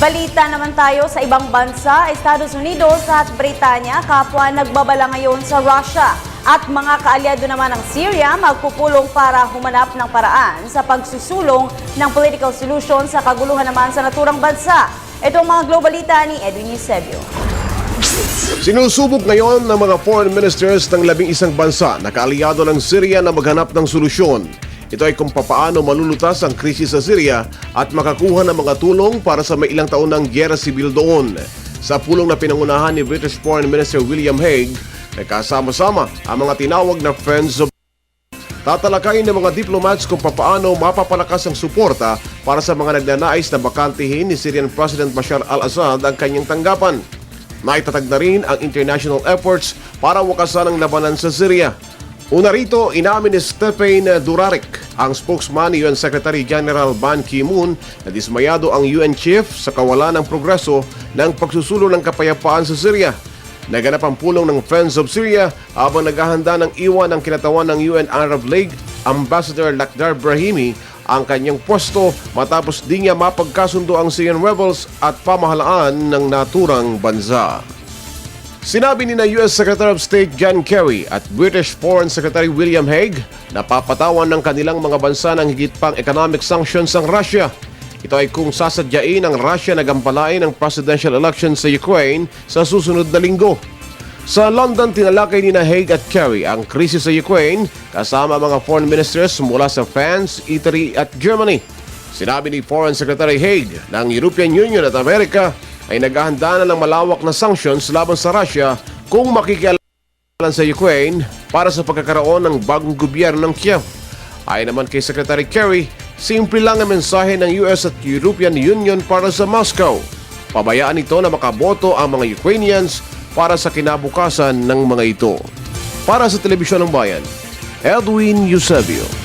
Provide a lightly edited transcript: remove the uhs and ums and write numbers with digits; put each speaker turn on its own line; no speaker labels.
Balita naman tayo sa ibang bansa, Estados Unidos at Britanya, kapwa nagbabala ngayon sa Russia. At mga kaalyado naman ng Syria magpupulong para humanap ng paraan sa pagsusulong ng political solution sa kaguluhan naman sa naturang bansa. Ito ang mga globalita ni Edwin Eusebio.
Sinusubok ngayon ng mga foreign ministers ng 11 bansa na kaalyado ng Syria na maghanap ng solusyon. Ito ay kung papaano malulutas ang krisis sa Syria at makakuha ng mga tulong para sa may ilang taon ng gyera sibil doon. Sa pulong na pinangunahan ni British Foreign Minister William Hague, nagkasama-sama ang mga tinawag na Friends of. Tatalakayin ng mga diplomats kung papaano mapapalakas ang suporta para sa mga nagnanais na bakantihin ni Syrian President Bashar al-Assad ang kanyang tanggapan. Naitatag na rin ang international efforts para wakasan ang labanan sa Syria. Una rito, inamin ni Stephen Dujarric, ang spokesman ni UN Secretary General Ban Ki-moon, na dismayado ang UN chief sa kawalan ng progreso ng pagsusulong ng kapayapaan sa Syria. Naganap ang pulong ng Friends of Syria habang naghahanda ng iwan ng kinatawan ng UN Arab League Ambassador Lakhdar Brahimi ang kanyang pwesto matapos di niya mapagkasundo ang Syrian rebels at pamahalaan ng naturang bansa. Sinabi ni na US Secretary of State John Kerry at British Foreign Secretary William Hague na papatawan ng kanilang mga bansa ng higit pang economic sanctions ang Russia. Ito ay kung sasadyain ng Russia na gampalain ang presidential election sa Ukraine sa susunod na linggo. Sa London, tinalakay ni na Hague at Kerry ang krisis sa Ukraine kasama mga foreign ministers mula sa France, Italy at Germany. Sinabi ni Foreign Secretary Hague na ang European Union at Amerika ay naghahanda na ng malawak na sanctions laban sa Russia kung makikialam sa Ukraine para sa pagkakaroon ng bagong gobyerno ng Kiev. Ayon naman kay Secretary Kerry, simple lang ang mensahe ng US at European Union para sa Moscow. Pabayaan ito na makaboto ang mga Ukrainians para sa kinabukasan ng mga ito. Para sa Telebisyon ng Bayan, Edwin Eusebio.